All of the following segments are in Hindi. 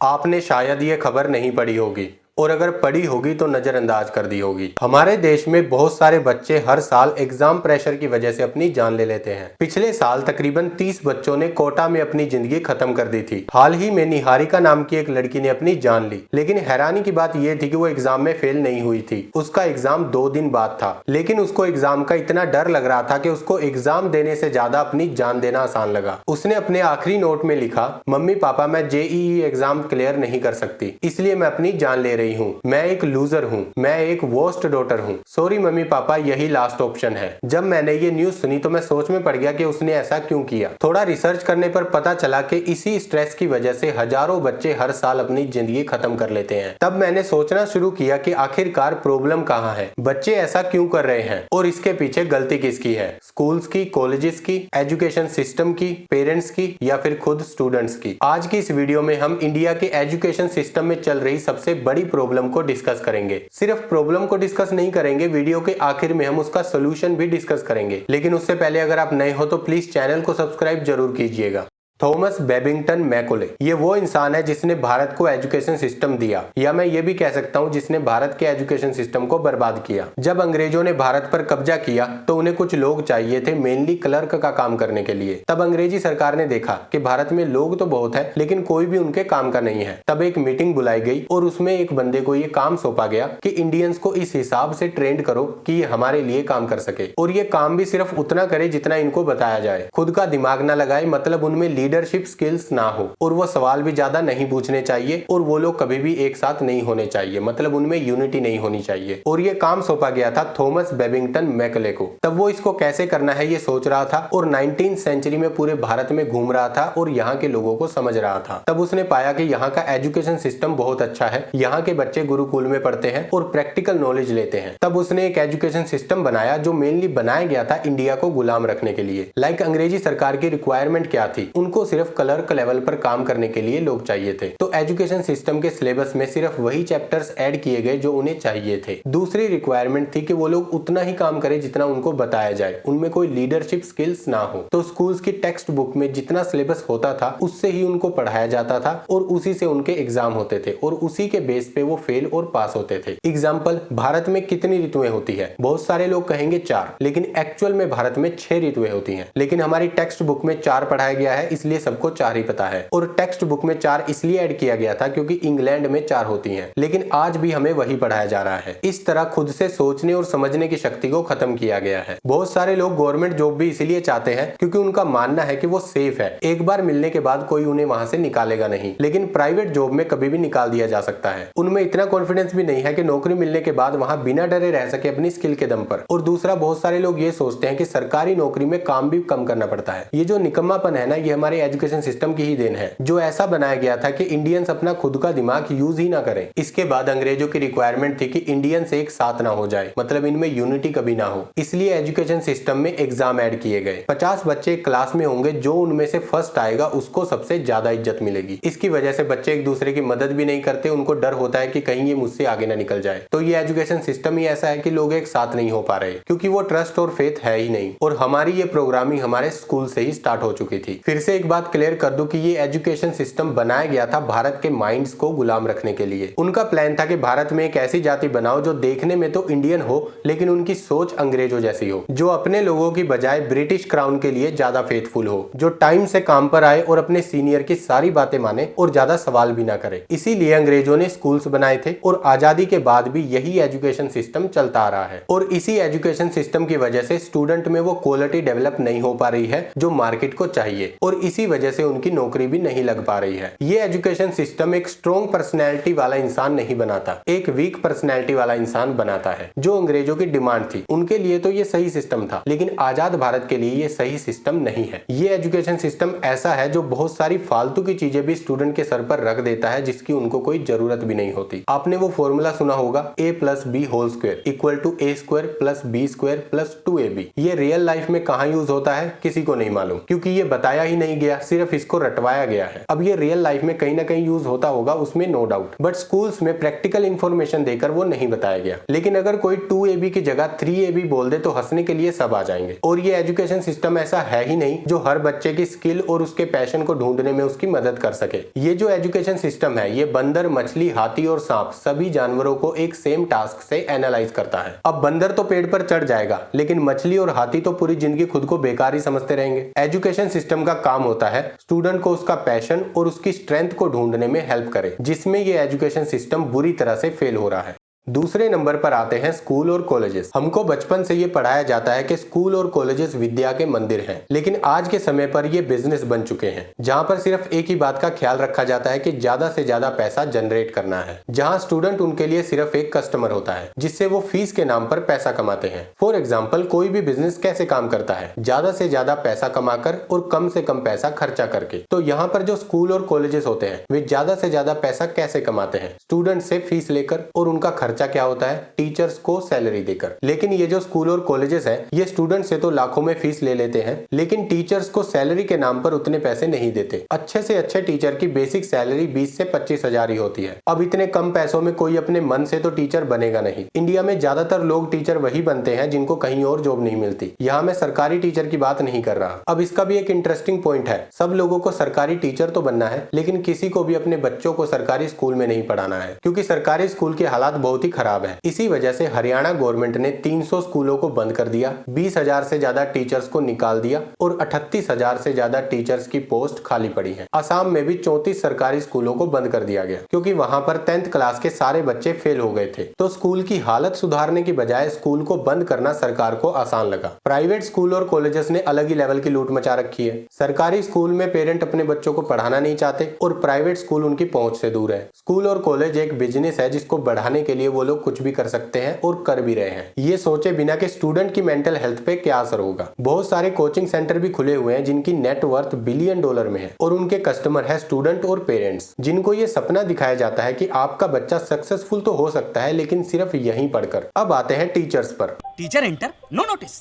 आपने शायद ये खबर नहीं पढ़ी होगी और अगर पढ़ी होगी तो नजरअंदाज कर दी होगी। हमारे देश में बहुत सारे बच्चे हर साल एग्जाम प्रेशर की वजह से अपनी जान ले लेते हैं। पिछले साल तकरीबन 30 बच्चों ने कोटा में अपनी जिंदगी खत्म कर दी थी। हाल ही में निहारिका नाम की एक लड़की ने अपनी जान ली, लेकिन हैरानी की बात यह थी कि वो एग्जाम में फेल नहीं हुई थी। उसका एग्जाम 2 दिन बाद था, लेकिन उसको एग्जाम का इतना डर लग रहा था कि उसको एग्जाम देने से ज्यादा अपनी जान देना आसान लगा। उसने अपने आखिरी नोट में लिखा, मम्मी पापा मैं जेईई एग्जाम क्लियर नहीं कर सकती, इसलिए मैं अपनी जान ले रही हूँ। मैं एक लूजर हूँ, मैं एक वर्स्ट डॉटर हूँ, सॉरी मम्मी पापा, यही लास्ट ऑप्शन है। जब मैंने ये न्यूज सुनी तो मैं सोच में पड़ गया कि उसने ऐसा क्यों किया। थोड़ा रिसर्च करने पर पता चला कि इसी स्ट्रेस की वजह से हजारों बच्चे हर साल अपनी जिंदगी खत्म कर लेते हैं। तब मैंने सोचना शुरू किया कि आखिरकार प्रॉब्लम कहाँ है, बच्चे ऐसा क्यों कर रहे हैं और इसके पीछे गलती किसकी है, स्कूल्स की, कॉलेजेस की, एजुकेशन सिस्टम की, पेरेंट्स की या फिर खुद स्टूडेंट्स की। आज की इस वीडियो में हम इंडिया के एजुकेशन सिस्टम में चल रही सबसे बड़ी प्रॉब्लम को डिस्कस करेंगे। सिर्फ प्रॉब्लम को डिस्कस नहीं करेंगे, वीडियो के आखिर में हम उसका सोल्यूशन भी डिस्कस करेंगे। लेकिन उससे पहले अगर आप नए हो तो प्लीज चैनल को सब्सक्राइब जरूर कीजिएगा। थॉमस बेबिंगटन मैकोले ये वो इंसान है जिसने भारत को एजुकेशन सिस्टम दिया, या मैं ये भी कह सकता हूँ जिसने भारत के एजुकेशन सिस्टम को बर्बाद किया। जब अंग्रेजों ने भारत पर कब्जा किया तो उन्हें कुछ लोग चाहिए थे मेनली क्लर्क का काम करने के लिए। तब अंग्रेजी सरकार ने देखा कि भारत में लोग तो बहुत है लेकिन कोई भी उनके काम का नहीं है। तब एक मीटिंग बुलाई गई और उसमें एक बंदे को ये काम सौंपा गया कि इंडियंस को इस हिसाब से ट्रेंड करो कि ये हमारे लिए काम कर सके, और ये काम भी सिर्फ उतना करे जितना इनको बताया जाए। खुद का दिमाग ना लगाए, मतलब उनमें लीडरशिप स्किल्स ना हो, और वो सवाल भी ज्यादा नहीं पूछने चाहिए, और वो लोग कभी भी एक साथ नहीं होने चाहिए, मतलब उनमें यूनिटी नहीं होनी चाहिए। और ये काम सौंपा गया था थॉमस बेबिंगटन मैकले को। तब वो इसको कैसे करना है ये सोच रहा था और 19th सेंचुरी में पूरे भारत में घूम रहा था और यहाँ के लोगों को समझ रहा था। तब उसने पाया कि यहाँ का एजुकेशन सिस्टम बहुत अच्छा है, यहाँ के बच्चे गुरुकुल में पढ़ते हैं और प्रैक्टिकल नॉलेज लेते हैं। तब उसने एक एजुकेशन सिस्टम बनाया जो मेनली बनाया गया था इंडिया को गुलाम रखने के लिए। लाइक अंग्रेजी सरकार की रिक्वायरमेंट क्या थी, उनको सिर्फ क्लर्क लेवल पर काम करने के लिए लोग चाहिए थे। तो एजुकेशन सिस्टम के सिलेबस में सिर्फ वही चैप्टर्स ऐड किए गए जो उन्हें चाहिए थे। दूसरी रिक्वायरमेंट थी कि वो लोग उतना ही काम करें जितना उनको बताया जाए, उनमें कोई लीडरशिप स्किल्स ना हो। तो स्कूल्स की टेक्स्ट बुक में जितना सिलेबस होता था उससे ही उनको पढ़ाया जाता था और उसी से उनके एग्जाम होते थे और उसी के बेस पे वो फेल और पास होते थे। एग्जाम्पल, भारत में कितनी ऋतुएं होती है? बहुत सारे लोग कहेंगे 4, लेकिन एक्चुअल में भारत में 6 ऋतुएं होती हैं। लेकिन हमारी टेक्स्ट बुक में 4 पढ़ाया गया है, इसलिए सबको 4 ही पता है। और टेक्स्ट बुक में 4 इसलिए ऐड किया गया था क्योंकि इंग्लैंड में 4 होती हैं, लेकिन आज भी हमें वही पढ़ाया जा रहा है। इस तरह खुद से सोचने और समझने की शक्ति को खत्म किया गया है। बहुत सारे लोग गवर्नमेंट जॉब भी इसलिए चाहते हैं क्योंकि उनका मानना है कि वो सेफ है, एक बार मिलने के बाद कोई उन्हें वहां से निकालेगा नहीं। लेकिन प्राइवेट जॉब में कभी भी निकाल दिया जा सकता है। उनमें इतना कॉन्फिडेंस भी नहीं है कि नौकरी मिलने के बाद वहां बिना डरे रह सके अपनी स्किल के दम पर। और दूसरा, बहुत सारे लोग ये सोचते हैं कि सरकारी नौकरी में काम भी कम करना पड़ता है। ये जो निकम्मापन है ना, ये हमारे एजुकेशन सिस्टम की ही देन है, जो ऐसा बनाया गया था कि इंडियंस अपना खुद का दिमाग यूज ही ना करें। इसके बाद अंग्रेजों की रिक्वायरमेंट थी कि इंडियंस एक साथ ना हो जाए, मतलब इनमें यूनिटी कभी ना हो। इसलिए एजुकेशन सिस्टम में एग्जाम ऐड किए गए। 50 बच्चे क्लास में होंगे, जो उनमें से फर्स्ट आएगा उसको सबसे ज्यादा इज्जत मिलेगी। इसकी वजह से बच्चे एक दूसरे की मदद भी नहीं करते, उनको डर होता है कि कहीं ये मुझसे आगे ना निकल जाए। तो ये एजुकेशन सिस्टम ही ऐसा है कि लोग एक साथ नहीं हो पा रहे क्योंकि वो ट्रस्ट और फेथ है ही नहीं। और हमारी ये प्रोग्रामिंग हमारे स्कूल से ही स्टार्ट हो चुकी थी। फिर से एक बात क्लियर कर दूं कि ये एजुकेशन सिस्टम बनाया गया था भारत के माइंड्स को गुलाम रखने के लिए। उनका प्लान था कि भारत में एक ऐसी जाति बनाओ जो देखने में तो इंडियन हो लेकिन उनकी सोच अंग्रेजों जैसी हो, जो अपने लोगों की बजाय ब्रिटिश क्राउन के लिए ज्यादा फेथफुल हो, जो टाइम से काम पर आए और अपने सीनियर की सारी बातें माने और ज्यादा सवाल भी ना करे। इसीलिए अंग्रेजों ने स्कूल्स बनाए थे और आजादी के बाद भी यही एजुकेशन सिस्टम चलता आ रहा है। और इसी एजुकेशन सिस्टम की वजह से स्टूडेंट में वो क्वालिटी डेवलप नहीं हो पा रही है जो मार्केट को चाहिए, और इसी वजह से उनकी नौकरी भी नहीं लग पा रही है। ये एजुकेशन सिस्टम एक स्ट्रॉन्ग पर्सनैलिटी वाला इंसान नहीं बनाता, एक वीक पर्सनैलिटी वाला इंसान बनाता है, जो अंग्रेजों की डिमांड थी। उनके लिए तो ये सही सिस्टम था, लेकिन आजाद भारत के लिए ये सही सिस्टम नहीं है। ये एजुकेशन सिस्टम ऐसा है जो बहुत सारी फालतू की चीजें भी स्टूडेंट के सर पर रख देता है जिसकी उनको कोई जरूरत भी नहीं होती। आपने वो फॉर्मूला सुना होगा, a+b² = a² + b² + 2ab। ये रियल लाइफ में कहाँ यूज होता है किसी को नहीं मालूम, क्योंकि ये बताया ही नहीं नहीं गया, सिर्फ इसको रटवाया गया है। अब ये रियल लाइफ में कहीं ना कहीं यूज होता होगा, उसमें नो डाउट, बट स्कूल्स में प्रैक्टिकल इन्फॉर्मेशन देकर वो नहीं बताया गया। लेकिन अगर कोई 2AB की जगह 3AB बोल दे तो हंसने के लिए सब आ जाएंगे। और ये एजुकेशन सिस्टम ऐसा है ही नहीं जो हर बच्चे की स्किल और उसके पैशन को ढूंढने में उसकी मदद कर सके। ये जो एजुकेशन सिस्टम है ये बंदर, मछली, हाथी और सांप सभी जानवरों को एक सेम टास्क से एनालाइज करता है। अब बंदर तो पेड़ पर चढ़ जाएगा, लेकिन मछली और हाथी तो पूरी जिंदगी खुद को बेकार ही समझते रहेंगे। एजुकेशन सिस्टम का काम होता है स्टूडेंट को उसका पैशन और उसकी स्ट्रेंथ को ढूंढने में हेल्प करे, जिसमें ये एजुकेशन सिस्टम बुरी तरह से फेल हो रहा है। दूसरे नंबर पर आते हैं स्कूल और कॉलेजेस। हमको बचपन से ये पढ़ाया जाता है कि स्कूल और कॉलेजेस विद्या के मंदिर हैं, लेकिन आज के समय पर ये बिजनेस बन चुके हैं, जहां पर सिर्फ एक ही बात का ख्याल रखा जाता है कि ज्यादा से ज्यादा पैसा जनरेट करना है, जहां स्टूडेंट उनके लिए सिर्फ एक कस्टमर होता है जिससे वो फीस के नाम पर पैसा कमाते हैं। फॉर एग्जाम्पल, कोई भी बिजनेस कैसे काम करता है, ज्यादा से ज्यादा पैसा कमाकर और कम से कम पैसा खर्चा करके। तो यहाँ पर जो स्कूल और कॉलेजेस होते हैं वे ज्यादा से ज्यादा पैसा कैसे कमाते हैं? स्टूडेंट से फीस लेकर, और उनका खर्चा क्या होता है? टीचर्स को सैलरी देकर। लेकिन ये जो स्कूल और कॉलेजेस हैं ये स्टूडेंट से तो लाखों में फीस ले लेते हैं, लेकिन टीचर्स को सैलरी के नाम पर उतने पैसे नहीं देते। अच्छे से अच्छे टीचर की बेसिक सैलरी 20 से 25 हजार ही होती है। अब इतने कम पैसों में कोई अपने मन से तो टीचर बनेगा नहीं। इंडिया में ज्यादातर लोग टीचर वही बनते हैं जिनको कहीं और जॉब नहीं मिलती। यहाँ मैं सरकारी टीचर की बात नहीं कर रहा। अब इसका भी एक इंटरेस्टिंग पॉइंट है, सब लोगों को सरकारी टीचर तो बनना है, लेकिन किसी को भी अपने बच्चों को सरकारी स्कूल में नहीं पढ़ाना है, क्योंकि सरकारी स्कूल के हालात बहुत ही खराब है। इसी वजह से हरियाणा गवर्नमेंट ने 300 स्कूलों को बंद कर दिया, 20,000 से ज्यादा टीचर्स को निकाल दिया और 38,000 से ज्यादा टीचर्स की पोस्ट खाली पड़ी है। असम में भी 34 सरकारी स्कूलों को बंद कर दिया गया, क्योंकि वहां पर 10th क्लास के सारे बच्चे फेल हो गए थे। तो स्कूल की हालत सुधारने की बजाय स्कूल को बंद करना सरकार को आसान लगा। प्राइवेट स्कूल और कॉलेजेस ने अलग ही लेवल की लूट मचा रखी है। सरकारी स्कूल में पेरेंट अपने बच्चों को पढ़ाना नहीं चाहते और प्राइवेट स्कूल उनकी पहुंच से दूर है। स्कूल और कॉलेज एक बिजनेस है जिसको बढ़ाने के लिए वो लोग कुछ भी कर सकते हैं और कर भी रहे हैं, ये सोचे बिना कि स्टूडेंट की मेंटल हेल्थ पे क्या असर होगा। बहुत सारे कोचिंग सेंटर भी खुले हुए हैं जिनकी नेटवर्थ बिलियन डॉलर में है और उनके कस्टमर है स्टूडेंट और पेरेंट्स, जिनको ये सपना दिखाया जाता है कि आपका बच्चा सक्सेसफुल तो हो सकता है लेकिन सिर्फ यहीं पढ़कर। अब आते हैं टीचर्स पर। Teacher enter, no notice,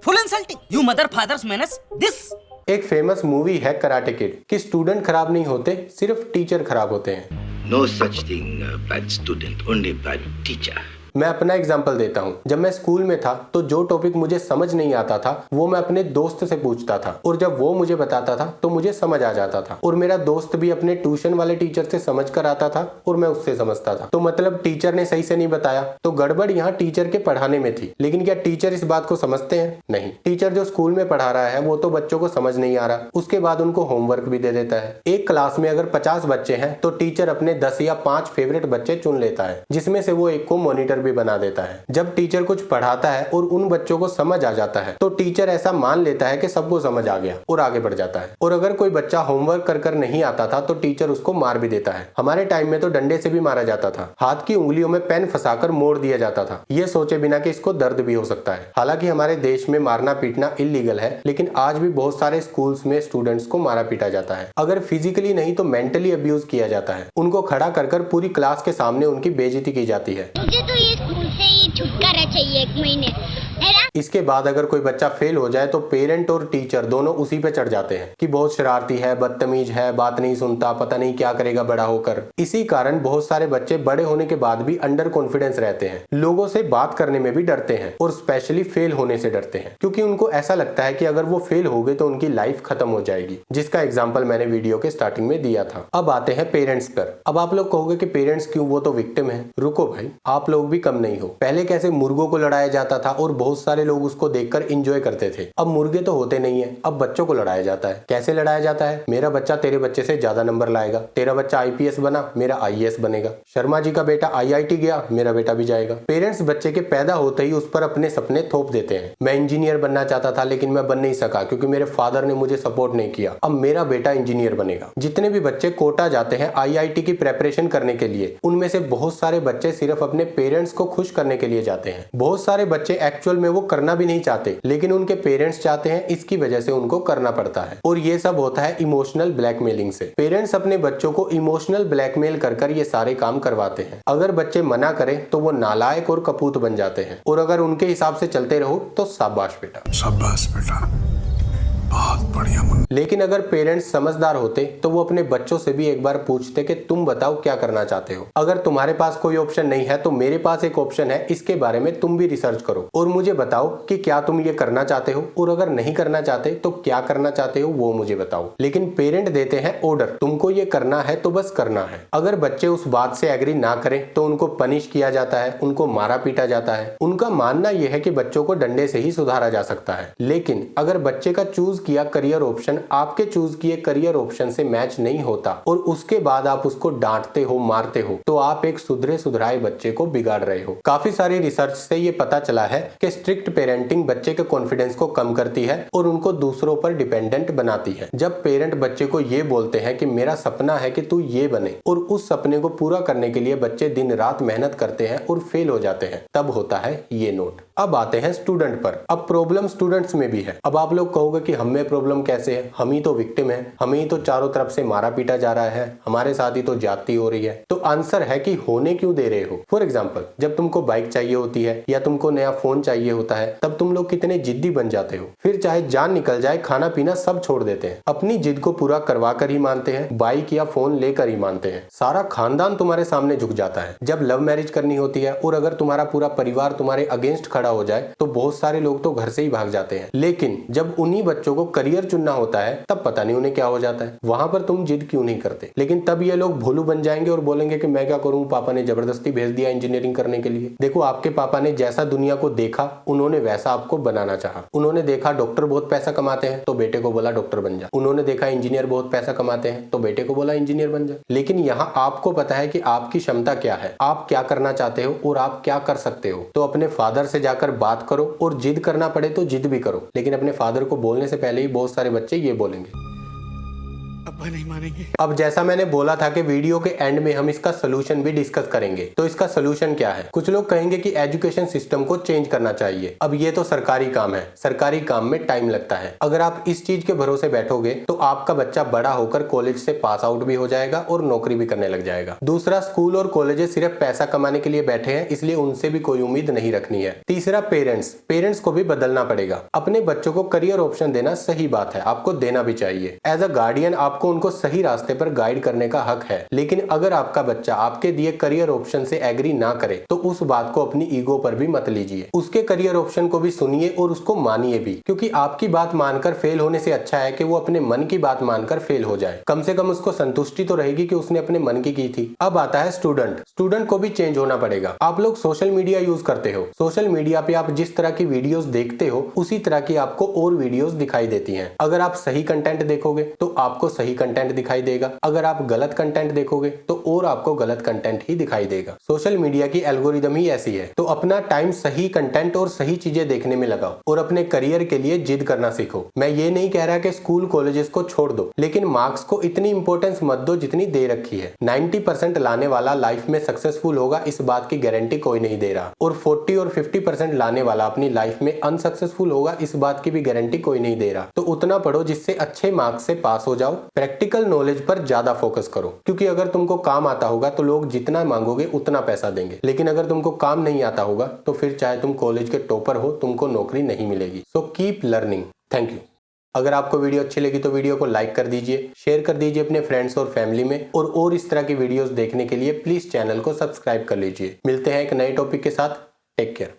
full insulting, you mother fathers manners this. एक फेमस मूवी है कराटे किड कि स्टूडेंट खराब नहीं होते, सिर्फ टीचर खराब होते हैं। No such thing, bad student, only bad teacher. मैं अपना एग्जाम्पल देता हूँ। जब मैं स्कूल में था तो जो टॉपिक मुझे समझ नहीं आता था वो मैं अपने दोस्त से पूछता था, और जब वो मुझे बताता था तो मुझे समझ आ जाता था, और मेरा दोस्त भी अपने ट्यूशन वाले टीचर से समझ कर आता था और मैं उससे समझता था। तो मतलब टीचर ने सही से नहीं बताया, तो गड़बड़ यहाँ टीचर के पढ़ाने में थी। लेकिन क्या टीचर इस बात को समझते हैं? नहीं। टीचर जो स्कूल में पढ़ा रहा है वो तो बच्चों को समझ नहीं आ रहा, उसके बाद उनको होमवर्क भी दे देता है। एक क्लास में अगर 50 बच्चे हैं तो टीचर अपने 10 या 5 फेवरेट बच्चे चुन लेता है, जिसमें से वो एक को मॉनिटर भी बना देता है। जब टीचर कुछ पढ़ाता है और उन बच्चों को समझ आ जाता है तो टीचर ऐसा मान लेता है कि सबको समझ आ गया और आगे बढ़ जाता है। और अगर कोई बच्चा होमवर्क कर नहीं आता था तो टीचर उसको मार भी देता है। हमारे टाइम में तो डंडे से भी मारा जाता था, हाथ की उंगलियों में पेन फंसाकर मोड़ दिया जाता था, ये सोचे बिना कि इसको दर्द भी हो सकता है। हालांकि हमारे देश में मारना पीटना इलीगल है, लेकिन आज भी बहुत सारे स्कूल्स में स्टूडेंट्स को मारा पीटा जाता है। अगर फिजिकली नहीं तो मेंटली अब्यूज किया जाता है। उनको खड़ा कर पूरी क्लास के सामने उनकी बेइज्जती की जाती है। मुझे तो ये स्कूल से ही छुटकारा चाहिए 1 महीने, है ना? इसके बाद अगर कोई बच्चा फेल हो जाए तो पेरेंट और टीचर दोनों उसी पे चढ़ जाते हैं कि बहुत शरारती है, बदतमीज है, बात नहीं सुनता, पता नहीं क्या करेगा बड़ा होकर। इसी कारण बहुत सारे बच्चे बड़े होने के बाद भी अंडर कॉन्फिडेंस रहते हैं, लोगों से बात करने में भी डरते हैं और स्पेशली फेल होने से डरते हैं, क्योंकि उनको ऐसा लगता है कि अगर वो फेल हो गए तो उनकी लाइफ खत्म हो जाएगी, जिसका एग्जाम्पल मैंने वीडियो के स्टार्टिंग में दिया था। अब आते हैं पेरेंट्स पर। अब आप लोग कहोगे कि पेरेंट्स क्यों, वो तो विक्टिम है। रुको भाई, आप लोग भी कम नहीं हो। पहले कैसे मुर्गों को लड़ाया जाता था और बहुत सारे लोग उसको देखकर एंजॉय करते थे। अब मुर्गे तो होते नहीं है, अब बच्चों को लड़ाया जाता है। कैसे लड़ाया जाता है? मेरा बच्चा तेरे बच्चे से ज्यादा नंबर लाएगा, तेरा बच्चा IPS बना, मेरा IAS बनेगा, शर्मा जी का बेटा IIT गया, मेरा बेटा भी जाएगा। पेरेंट्स बच्चे के पैदा होते ही उस पर अपने सपने थोप देते हैं। मैं इंजीनियर बनना चाहता था लेकिन मैं बन नहीं सका क्योंकि मेरे फादर ने मुझे सपोर्ट नहीं किया, अब मेरा बेटा इंजीनियर बनेगा। जितने भी बच्चे कोटा जाते हैं IIT की प्रेपरेशन करने के लिए, उनमें से बहुत सारे बच्चे सिर्फ अपने पेरेंट्स को खुश करने के लिए जाते हैं। बहुत सारे बच्चे एक्चुअल में वो करना भी नहीं चाहते, लेकिन उनके पेरेंट्स चाहते हैं, इसकी वजह से उनको करना पड़ता है। और ये सब होता है इमोशनल ब्लैकमेलिंग से। पेरेंट्स अपने बच्चों को इमोशनल ब्लैकमेल कर ये सारे काम करवाते हैं। अगर बच्चे मना करें तो वो नालायक और कपूत बन जाते हैं, और अगर उनके हिसाब से चलते रहो तो शाबाश बेटा। शाबाश बेटा, लेकिन अगर पेरेंट्स समझदार होते तो वो अपने बच्चों से भी एक बार पूछते कि तुम बताओ क्या करना चाहते हो। अगर तुम्हारे पास कोई ऑप्शन नहीं है तो मेरे पास एक ऑप्शन है, इसके बारे में तुम भी रिसर्च करो और मुझे बताओ कि क्या तुम ये करना चाहते हो, और अगर नहीं करना चाहते तो क्या करना चाहते हो वो मुझे बताओ। लेकिन पेरेंट देते हैं ऑर्डर, तुमको ये करना है तो बस करना है। अगर बच्चे उस बात से एग्री ना करें तो उनको पनिश किया जाता है, उनको मारा पीटा जाता है। उनका मानना यह है कि बच्चों को डंडे से ही सुधारा जा सकता है। लेकिन अगर बच्चे का चूज किया करियर ऑप्शन आपके चूज किए करियर ऑप्शन से मैच नहीं होता और उसके बाद आप उसको डांटते हो, मारते हो, तो आप एक सुधरे सुधराए बच्चे को बिगाड़ रहे हो। काफी सारी रिसर्च से ये पता चला है कि स्ट्रिक्ट पेरेंटिंग बच्चे के कॉन्फिडेंस को कम करती है और उनको दूसरों पर डिपेंडेंट बनाती है। जब पेरेंट बच्चे को ये बोलते हैं कि मेरा सपना है कि तू ये बने, और उस सपने को पूरा करने के लिए बच्चे दिन रात मेहनत करते हैं और फेल हो जाते हैं, तब होता है ये नोट। अब आते हैं स्टूडेंट पर। अब प्रॉब्लम स्टूडेंट्स में भी है। अब आप लोग कहोगे कि हम में प्रॉब्लम कैसे है, हम ही तो विक्टिम है, हमें ही तो चारों तरफ से मारा पीटा जा रहा है, हमारे साथ ही तो ज्यादती हो रही है। तो आंसर है कि होने क्यों दे रहे हो। फॉर एग्जाम्पल, जब तुमको बाइक चाहिए होती है या तुमको नया फोन चाहिए होता है, तब तुम लोग कितने जिद्दी बन जाते हो। फिर चाहे जान निकल जाए, खाना पीना सब छोड़ देते हैं, अपनी जिद को पूरा करवा कर ही मानते हैं, बाइक या फोन लेकर ही मानते हैं। सारा खानदान तुम्हारे सामने झुक जाता है। जब लव मैरिज करनी होती है और अगर तुम्हारा पूरा परिवार तुम्हारे अगेंस्ट खड़ा हो जाए तो बहुत सारे लोग तो घर से ही भाग जाते हैं। लेकिन जब उन्हीं बच्चों को करियर चुनना होता है तब पता नहीं उन्हें क्या हो जाता है। वहां पर तुम जिद क्यों नहीं करते। लेकिन तब ये लोग भोलू बन जाएंगे और बोलेंगे कि मैं क्या करूं, पापा ने जबरदस्ती भेज दिया इंजीनियरिंग करने के लिए। देखो, आपके पापा ने जैसा दुनिया को देखा उन्होंने वैसा आपको बनाना चाहा। उन्होंने देखा डॉक्टर बहुत पैसा कमाते हैं तो बेटे को बोला डॉक्टर बन जा। उन्होंने देखा इंजीनियर बहुत पैसा कमाते हैं तो बेटे को बोला इंजीनियर बन जा। लेकिन यहाँ आपको पता है कि आपकी क्षमता क्या है, आप क्या करना चाहते हो और आप क्या कर सकते हो। तो अपने फादर से जाकर बात करो और जिद करना पड़े तो जिद भी करो। लेकिन अपने फादर को बोलने से पहले ही बहुत सारे बच्चे ये बोलेंगे, अब्बा नहीं मानेंगे। अब जैसा मैंने बोला था कि वीडियो के एंड में हम इसका सोल्यूशन भी डिस्कस करेंगे। तो इसका सोल्यूशन क्या है। कुछ लोग कहेंगे कि एजुकेशन सिस्टम को चेंज करना चाहिए। अब ये तो सरकारी काम है, सरकारी काम में टाइम लगता है। अगर आप इस चीज के भरोसे बैठोगे तो आपका बच्चा बड़ा होकर कॉलेज से पास आउट भी हो जाएगा और नौकरी भी करने लग जाएगा। दूसरा, स्कूल और कॉलेजेस सिर्फ पैसा कमाने के लिए बैठे हैं, इसलिए उनसे भी कोई उम्मीद नहीं रखनी है। तीसरा, पेरेंट्स को भी बदलना पड़ेगा। अपने बच्चों को करियर ऑप्शन देना सही बात है, आपको देना भी चाहिए। एज अ गार्डियन आपको उनको सही रास्ते पर गाइड करने का हक है। लेकिन अगर आपका बच्चा आपके दिए करियर ऑप्शन से एग्री ना करे तो उस बात को अपनी ईगो पर भी मत लीजिए। उसके करियर ऑप्शन को भी सुनिए और उसको मानिए भी, क्योंकि आपकी बात मानकर फेल होने से अच्छा है कि वो अपने मन की बात मानकर फेल हो जाए। कम से कम उसको संतुष्टि तो रहेगी कि उसने अपने मन की थी। अब आता है स्टूडेंट को भी चेंज होना पड़ेगा। आप लोग सोशल मीडिया यूज करते हो, सोशल मीडिया पे आप जिस तरह की वीडियोस देखते हो उसी तरह की आपको और वीडियोस दिखाई देती हैं। अगर आप सही कंटेंट देखोगे तो आपको सही कंटेंट दिखाई देगा, अगर आप गलत कंटेंट देखोगे तो और आपको गलत कंटेंट ही दिखाई देगा। सोशल मीडिया की एल्गोरिदम ही ऐसी है। तो अपना टाइम सही कंटेंट और सही चीजें देखने में लगाओ और अपने करियर के लिए जिद करना सीखो। मैं ये नहीं कह रहा कि स्कूल कॉलेजेस को छोड़ दो, लेकिन मार्क्स को इतनी इंपॉर्टेंस मत दो जितनी दे रखी है। 90% लाने वाला लाइफ में सक्सेसफुल होगा, इस बात की गारंटी कोई नहीं दे रहा, और 40 और 50% लाने वाला अपनी लाइफ में अनसक्सेसफुल होगा, इस बात की भी गारंटी कोई नहीं दे रहा। तो उतना पढ़ो जिससे अच्छे मार्क्स से पास हो जाओ। प्रैक्टिकल नॉलेज पर ज्यादा फोकस करो, क्योंकि अगर तुमको काम आता होगा तो लोग जितना मांगोगे उतना पैसा देंगे। लेकिन अगर तुमको काम नहीं आता होगा तो फिर चाहे तुम कॉलेज के टॉपर हो, तुमको नौकरी नहीं मिलेगी। So keep learning. Thank you. अगर आपको वीडियो अच्छी लगी तो वीडियो को लाइक कर दीजिए, शेयर कर दीजिए अपने फ्रेंड्स और फैमिली में, और इस तरह की वीडियोस देखने के लिए प्लीज चैनल को सब्सक्राइब कर लीजिए। मिलते हैं एक नए टॉपिक के साथ। Take care.